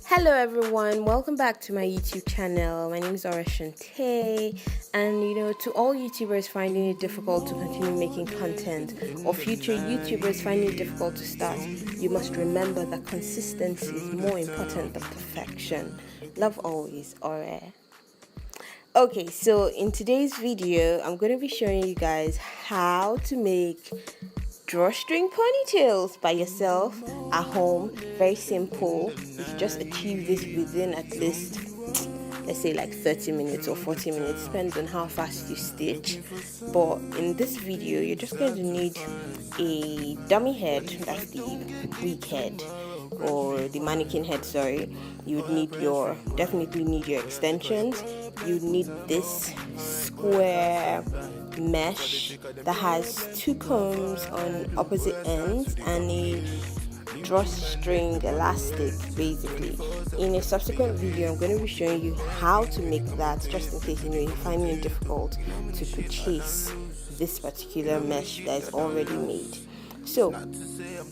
Hello everyone, welcome back to my YouTube channel. My name is Orashante, and to all YouTubers finding it difficult to continue making content, or future YouTubers finding it difficult to start, you must remember that consistency is more important than perfection. Love always, Ore. Okay, so in today's video, I'm going to be showing you guys how to make drawstring ponytails by yourself at home. Very simple. You can just achieve this within at least, let's say, like 30 minutes or 40 minutes, depends on how fast you stitch. But in this video, you're just going to need a dummy head, that's the wig head, or the mannequin head, sorry. You would definitely need your extensions. You need this square mesh that has two combs on opposite ends and a drawstring elastic. Basically, in a subsequent video I'm going to be showing you how to make that, just in case you find it difficult to purchase this particular mesh that is already made. So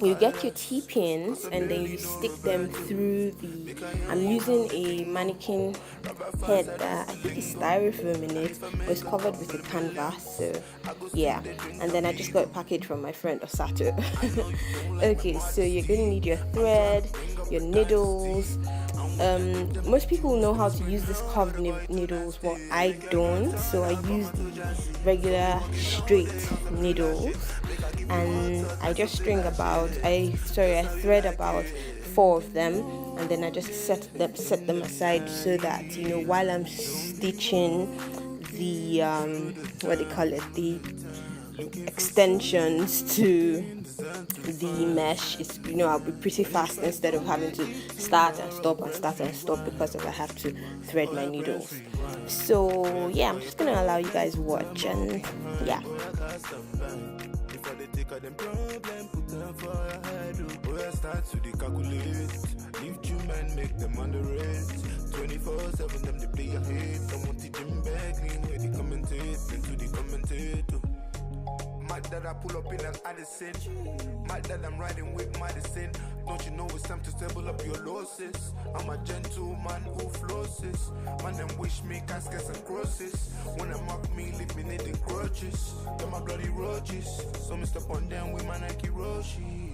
you get your T-pins and then you stick them through I'm using a mannequin head that I think is styrofoam in it, but it's covered with a canvas, so yeah. And then I just got a package from my friend Osato. Okay, so you're going to need your thread, your needles. Most people know how to use this curved needles, but I don't, so I use the regular straight needles, and I just I thread about 4 of them, and then I just set them aside so that while I'm stitching the the extensions to the mesh, I'll be pretty fast instead of having to start and stop because I have to thread my needles. So yeah, I'm just gonna allow you guys watch, and yeah. That I pull up in an Addison. Mad that I'm riding with medicine. Don't you know it's time to stable up your losses? I'm a gentleman who flosses. Man, them wish me caskets and crosses. When they mock me, leave me needing crutches. They're my bloody roaches. So me step on them with my Nike Roshi.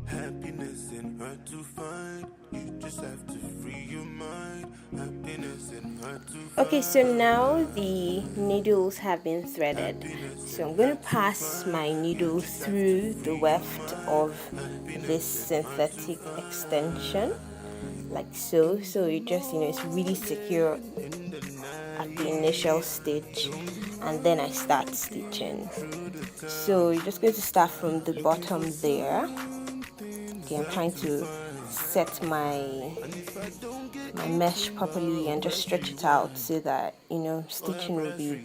Happiness ain't hard to find. You just have to free your mind. Happiness ain't hard to find. Okay, so now the needles have been threaded. So I'm going to pass my needle through the weft of this synthetic extension, like so. So it just, it's really secure at the initial stitch, and then I start stitching. So you're just going to start from the bottom there. Okay, I'm trying to set my mesh properly and just stretch it out so that stitching will be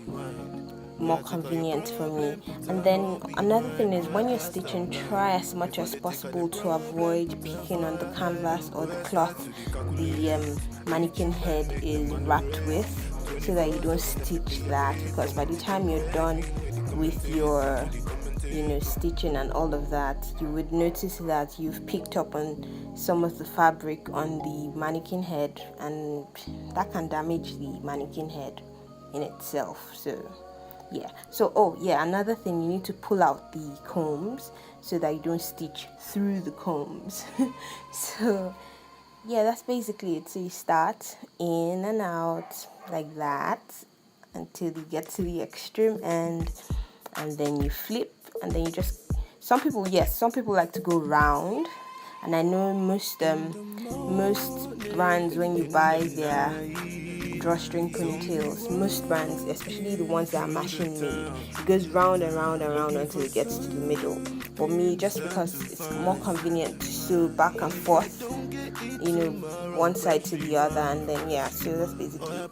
more convenient for me. And then another thing is, when you're stitching, try as much as possible to avoid picking on the canvas or the cloth the mannequin head is wrapped with, so that you don't stitch that, because by the time you're done with your stitching and all of that, you would notice that you've picked up on some of the fabric on the mannequin head, and that can damage the mannequin head in itself. So yeah, another thing, you need to pull out the combs so that you don't stitch through the combs. So yeah, that's basically it. So you start in and out like that until you get to the extreme end, and then you flip, and then you just, some people like to go round, and I know most brands, when you buy their drawstring ponytails, most brands, especially the ones that are machine made, it goes round and round and round until it gets to the middle. For me, just because it's more convenient to sew back and forth, one side to the other, and then yeah, so that's basically it.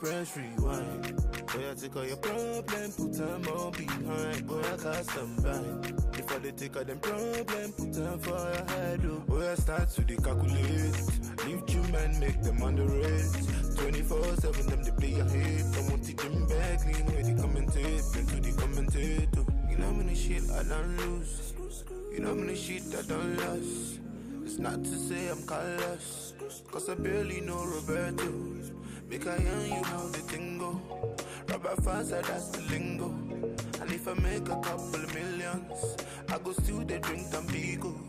Boy, I take all your problem, put them all behind. Boy, I cast them back. Before they take all them problem, put them for your head. Boy, I start to decalculate. Leave you man, make them underrate. 24/7, them they play your head. Don't want to teach them back, lean where they commentate. Then to the commentator. You know how many shit I don't lose. You know how many shit I don't lose. It's not to say I'm callous, cause I barely know Roberto. Make I hear you how the thing go. Rubber faster, that's the lingo. And if I make a couple of millions, I go still they drink Tampico.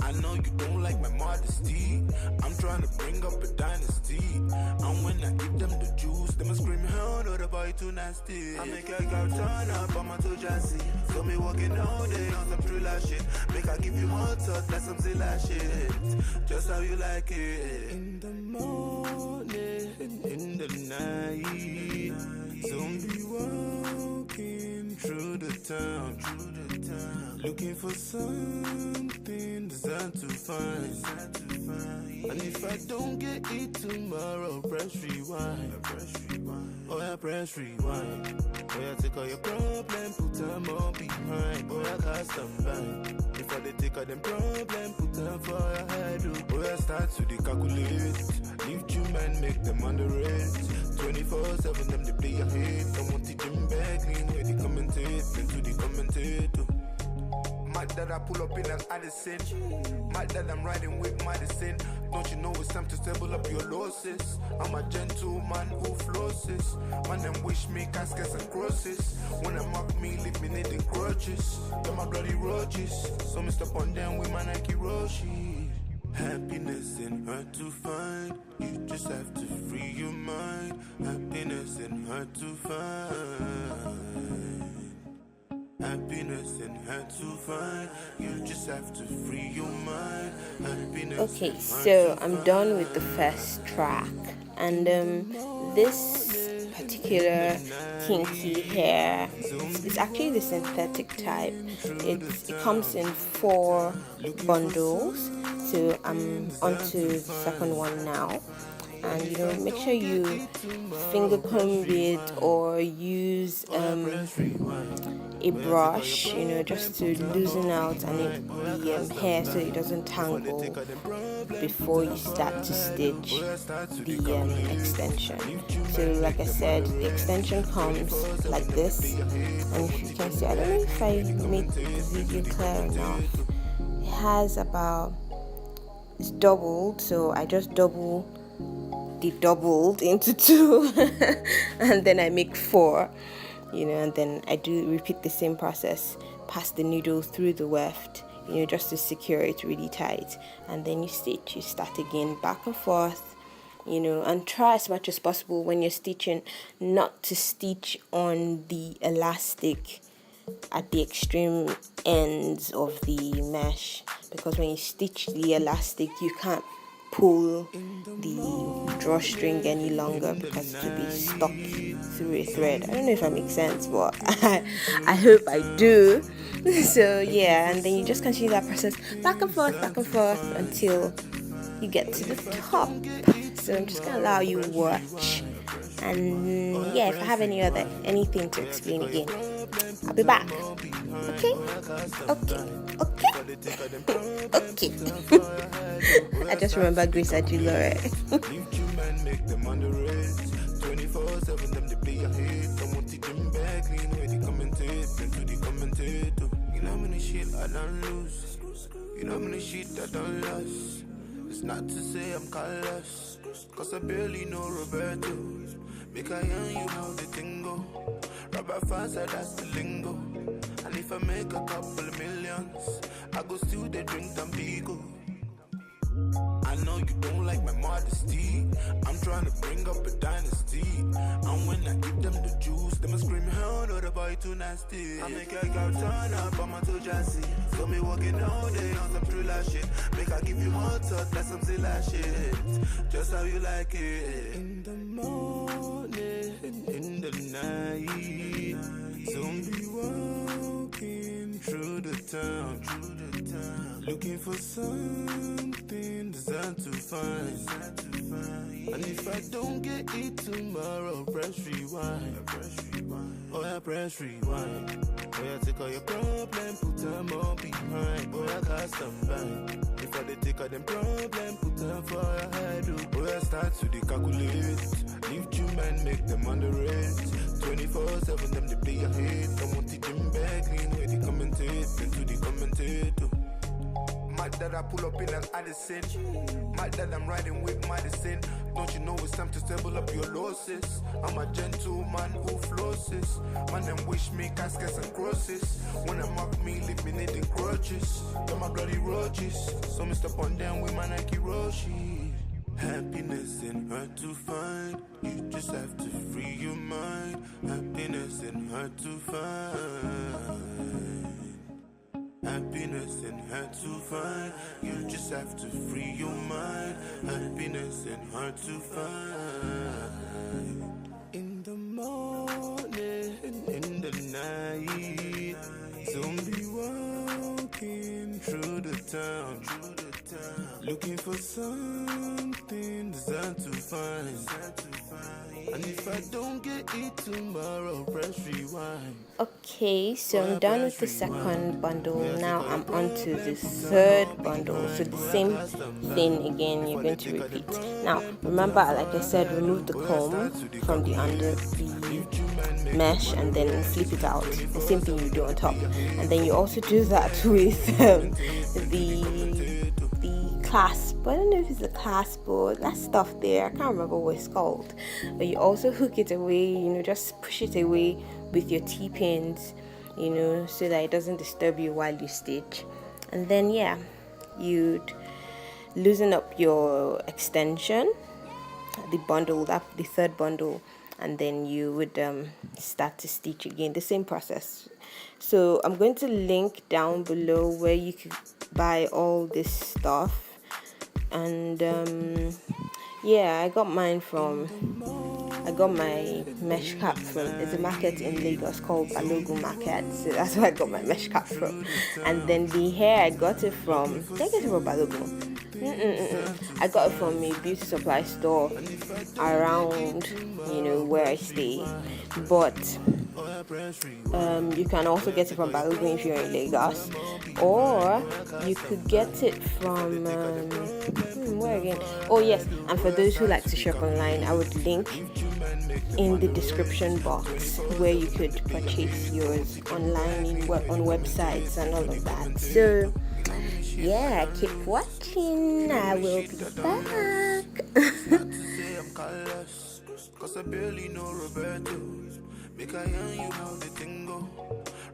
I know you don't like my modesty. I'm trying to bring up a dynasty. And when I give them the juice, they must scream, hell no, the boy too nasty. I make a girl turn up on my toe chassis. So me walking all day on some thriller shit. Make I give you hot sauce, that's some zilla shit. Just how you like it. In the morning, in the night, zombie walking through the town, looking for something designed to find. And if I don't get it tomorrow, press rewind. Oh yeah, press rewind. Oh yeah, take all your problem, put them all behind. Oh yeah, cast them blind. If I take all them problem, put them for your head. Oh yeah, start to calculate. Leave you man, make them underrate. 24/7, them they play your head. I want teach them back, lean where they commentate, into the commentator. Mad that I pull up in an Addison. Mad that I'm riding with medicine. Don't you know it's time to stable up your losses? I'm a gentleman who flosses. Man, them wish me caskets and crosses. When they mock me, leave me needing crutches. They're my bloody roaches. So me step on them with my Nike Roshi. Happiness ain't hard to find. You just have to free your mind. Happiness ain't hard to find. Happiness ain't hard to find. You just have to free your mind. Happiness. Okay, so I'm done with the first track, and this particular kinky hair is actually the synthetic type. It comes in 4 bundles, so I'm onto the second one now. And make sure you finger comb it or use a brush, just to loosen out the hair so it doesn't tangle before you start to stitch the extension. So like I said, the extension comes like this, and if you can see, I don't know if I made the video clear enough. It has it's doubled, so I just doubled into 2 and then I make 4, and then I do repeat the same process, pass the needle through the weft, just to secure it really tight, and then you start again, back and forth, and try as much as possible when you're stitching not to stitch on the elastic at the extreme ends of the mesh, because when you stitch the elastic you can't pull the drawstring any longer because it will be stuck through a thread. I don't know if that makes sense, but I hope I do. So yeah, and then you just continue that process back and forth until you get to the top. So I'm just gonna allow you watch, and yeah, if I have anything to explain again, I'll be back. Okay. I just remember Grace Adjulore. 24/7, them they play your head. I want to them back, lean where they commentate, into the commentator. You know how many shit I done lose. You know how many shit I done lost. It's not to say I'm callous, cause I barely know Roberto. Make I hear you how the thing go. Rubber faster, that's the lingo. And if I make a couple of millions, I go still they drink Tampico. I know you don't like my modesty. I'm trying to bring up a dynasty. And when I give them the juice, they must scream, hell no, the boy too nasty. I make a girl turn up on my toe chassis. So me walking all day on some thriller shit. Make I give you hot sauce, that's some zilla shit. Just how you like it. In the morning, in the night, zombie walking through the town, looking for something designed to find. And if I don't get it tomorrow, press rewind. Oh yeah, press rewind. Oh yeah, take all your problem, put them all behind. Oh yeah, cast them blind. If I take all them problem, put them for your head. Oh yeah, start to calculate. Leave you man, make them underrate. 24/7, them they play your head. I want to them back, lean where they commentate, into the commentator. Mad that I pull up in an Addison. Mad that I'm riding with Madison. Don't you know it's time to stable up your losses? I'm a gentleman who flosses. Man, them wish me caskets and crosses. When they mock me, leave me needing grudges. They're my bloody roaches. So me step on them with my Nike Roshi. Happiness ain't hard to find. You just have to free your mind. Happiness ain't hard to find. Happiness ain't hard to find. You just have to free your mind. Happiness ain't hard to find. In the morning, in the night, zombie walking through the town, looking for something designed to find. And if I don't get it tomorrow, press rewind. Okay, so I'm done with the second bundle. Now I'm on to the third bundle. So the same thing again, you're going to repeat. Now remember, like I said, remove the comb from the under the mesh and then flip it out. The same thing you do on top. And then you also do that with the clasp. I don't know if it's a clasp or that stuff there. I can't remember what it's called. But you also hook it away, just push it away with your T-pins, so that it doesn't disturb you while you stitch. And then you'd loosen up your extension, the third bundle, and then you would start to stitch again, the same process. So I'm going to link down below where you could buy all this stuff. And I got my mesh cap from, it's a market in Lagos called Balogun Market, so that's where I got my mesh cap from. And then the hair, I got it from, did I get it from Balogun? I got it from a beauty supply store around, where I stay. But you can also get it from Balogun if you're in Lagos, or you could get it from where again? Oh yes, and for those who like to shop online, I would link in the description box where you could purchase yours online on websites and all of that. So keep watching. I will be back. Cause I barely know Roberto. Make I yarn you how the thing go.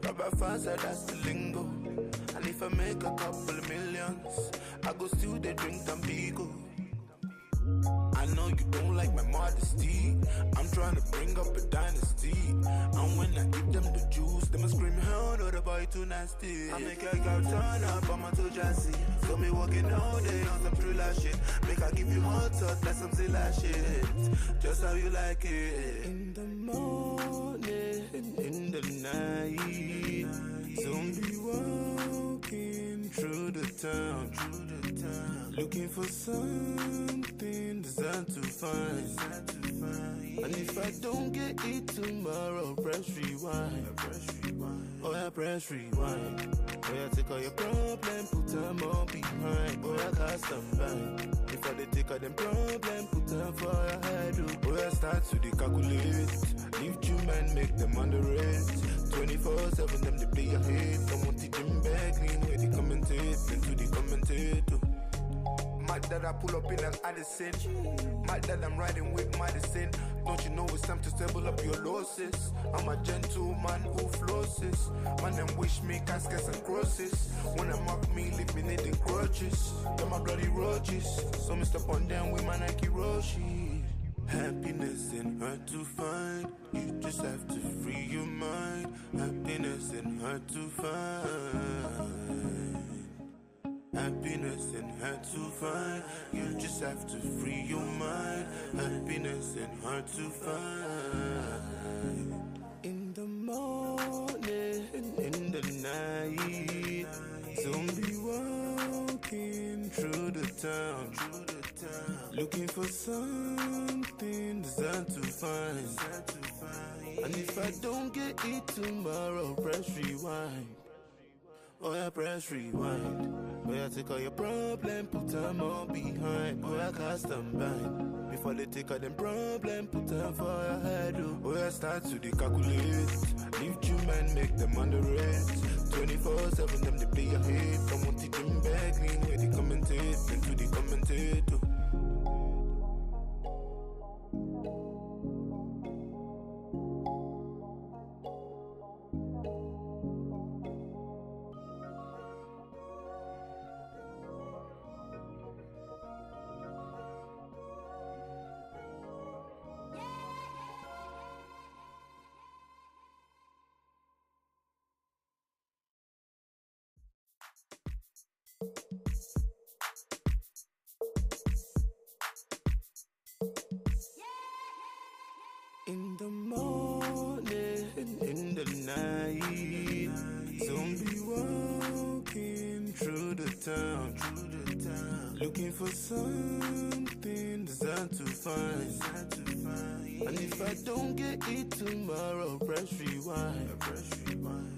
Rubber faster, that's the lingo. And if I make a couple of millions, I go still they drink Tampico. I know you don't like my modesty. I'm trying to bring up a dynasty. And when I give them the juice, they must scream, hell no, the boy too nasty. I make a girl turn up, I'm a too jassy. So me walking all day on some thriller shit. Make I give you hot touch, that's some silly shit. Just how you like it. In the morning, in the night, zombie walking through the town, looking for something designed to find. And if I don't get it tomorrow, press rewind. Oh yeah, press rewind. Oh yeah, take all your problem, put them all behind. Oh yeah, cast them back. If I take all them problem, put them for your head. Oh yeah, start to calculate. Leave you man, make them underrate. 24/7, them they play your head. Someone teach them back, clean where they commentate. Into the commentator. Mad that I pull up in an Addison. Mad that I'm riding with Madison. Don't you know it's time to stable up your losses? I'm a gentleman who flosses. Man, them wish me caskets and crosses. When they mock me, leave me needing grudges. They're my bloody roaches. So me step on them with my Nike Roshi. Happiness ain't hard to find. You just have to free your mind. Happiness ain't hard to find. Happiness ain't hard to find. You just have to free your mind. Happiness ain't hard to find. In the morning, in the night, zombie walking through the town, looking for something designed to find. And if I don't get it tomorrow, press rewind. Oh yeah, press rewind. Oh yeah, take all your problem, put them all behind. Oh yeah, cast them back. Before they take all them problem, put them for your head. Oh yeah, start to calculate. Leave you man, make them underrate. 24/7, them they play your head. Someone teach them back. bag lean where they commentate, into the commentator. In the morning, in the night, zombie walking through the town, looking for something designed to find. And if I don't get it tomorrow, press rewind.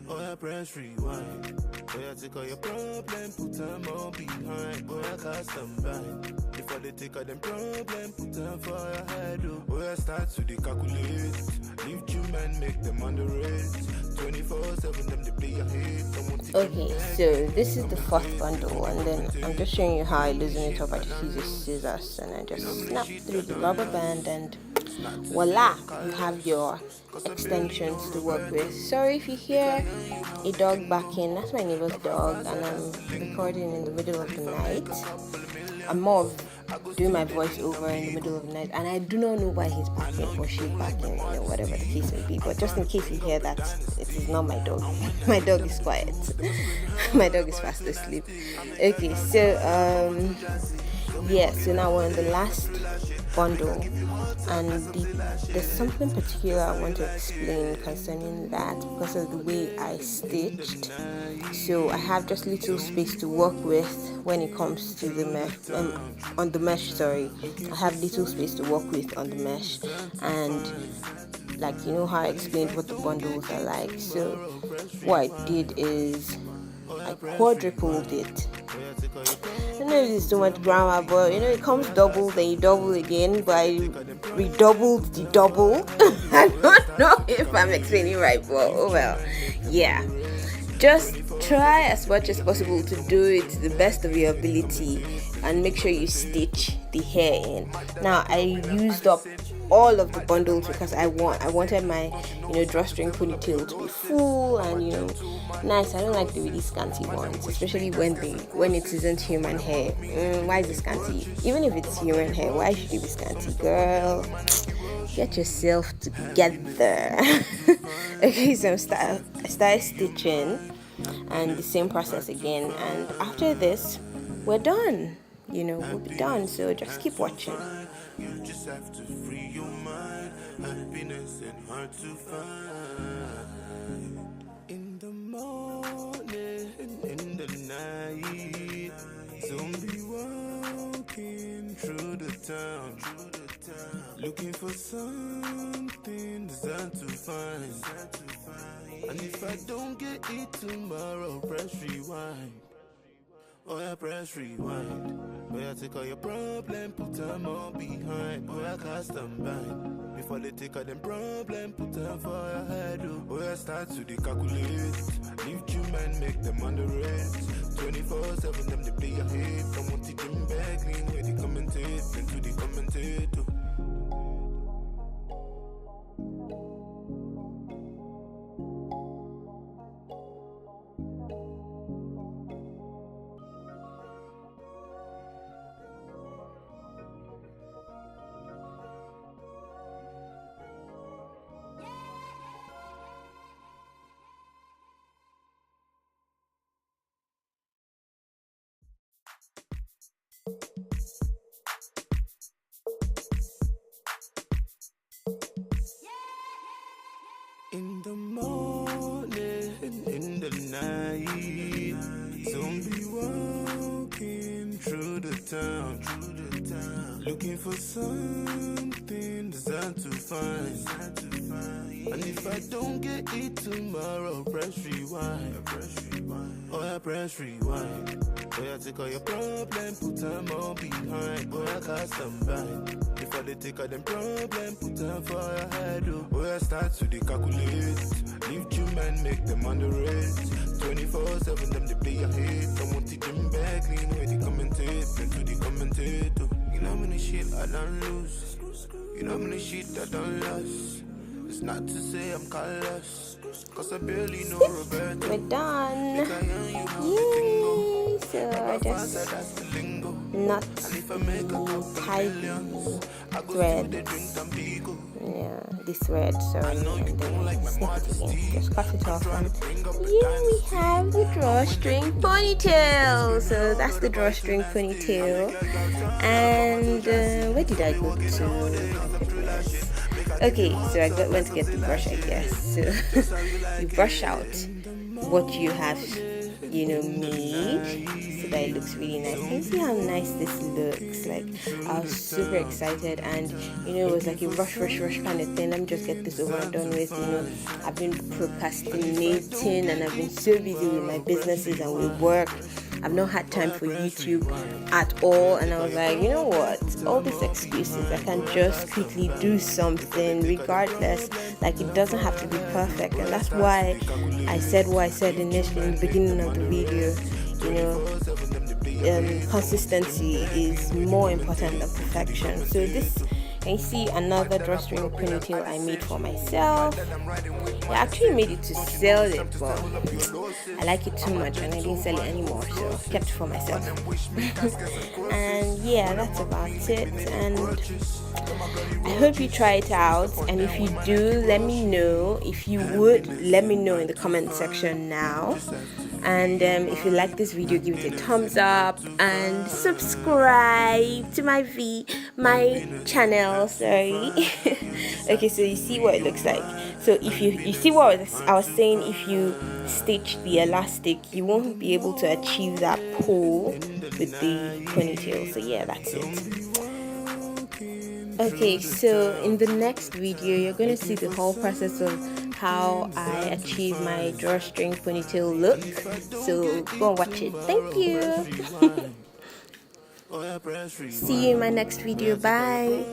Oh yeah, press rewind. Oh yeah, take all your problem, put them all behind. Oh yeah, cast them bind. Before they take all them problem, put them for your head. Oh yeah, start to the calculate. Leave you man, make them underrate. 24/7, them they play your head. Okay, so this is the fourth bundle, and then I'm just showing you how I loosen it up. I just use a scissors and I just snap through the rubber band, and voila, you have your extensions to work with. Sorry if you hear a dog barking, that's my neighbor's dog, and I'm recording in the middle of the night. I'm more of doing my voice over in the middle of the night, and I do not know why he's barking or she's barking, whatever the case may be. But just in case you hear that, it is not my dog. My dog is quiet. My dog is fast asleep. Okay, so so now we're on the last bundle, and there's something particular I want to explain concerning that because of the way I stitched. So I have just little space to work with when it comes to the mesh, on the mesh, sorry. I have little space to work with on the mesh, and like, you know how I explained what the bundles are like. So what I did is I quadrupled it. I know this is too much grammar, but it comes double, then you double again, but I redoubled the double. I don't know if I'm explaining right, but oh well. Yeah, just try as much as possible to do it to the best of your ability, and make sure you stitch the hair in. Now I used up all of the bundles because I wanted my drawstring ponytail to be full and nice. I don't like the really scanty ones, especially when it isn't human hair. Why is it scanty? Even if it's human hair, why should it be scanty? Girl, get yourself together. Okay, so I started stitching, and the same process again, and after this we're done. We'll be done, so just keep watching. You just have to free your mind. Happiness ain't hard to find. In the morning, in the night, zombie walking through the town, looking for something designed to find. And if I don't get it tomorrow, press rewind. Oh yeah, press rewind. Oh yeah, take all your problem, put them all behind. Oh yeah, cast them bind. Before they take all them problem, put them for your head. Oh yeah, start to the calculate. Leave you man, make them underrate. 24/7, them they play your head. Don't want to them bag lean where they commentate, into the commentator. In the morning, in the night, zombie walking through the town, looking for something designed to find. And if I don't get it tomorrow, press rewind. Oh yeah, press rewind. Oh yeah, take all your problem, put them all behind. Oh yeah, cast them bind. Before they take all them problem, put them for your head. Oh yeah, start to the calculate. Leave you man, make them underrate. 24/7, them they play a hate. Don't want to them back, lean where they commentate, been to the commentator. You know how many shit I done lose. You know how many shit I done lost. It's not to say I'm callous, cause I barely know Roberto. We're done. Yay! So I just not tight thread. Yeah, this thread, sorry, and then snip it again. Just cut it off, and yeah, we have the drawstring ponytail. So that's the drawstring ponytail. And where did I go to? Okay, so I went to get the brush, I guess. So you brush out what you have, made, so that it looks really nice. Can you see how nice this looks? Like, I was super excited, and it was like a rush kind of thing. Let me just get this over and done with. I've been procrastinating, and I've been so busy with my businesses and with work. I've not had time for YouTube at all, and I was like, you know what, all these excuses, I can just quickly do something regardless. Like, it doesn't have to be perfect, and that's why I said what I said initially in the beginning of the video. Consistency is more important than perfection. So this, can you see another drawstring ponytail I made for myself? I actually made it to sell it, but I like it too much and I didn't sell it anymore, so I kept it for myself. And yeah, that's about it. And I hope you try it out, and if you do, let me know. If you would, let me know in the comment section now. And if you like this video, give it a thumbs up and subscribe to my channel. Sorry. Okay, so you see what it looks like. So if you see what I was saying, if you stitch the elastic, you won't be able to achieve that pull with the ponytail. So yeah, that's it. Okay, so in the next video, you're going to see the whole process of how I achieve my drawstring ponytail look. So go and watch it. Thank you. See you in my next video. Bye.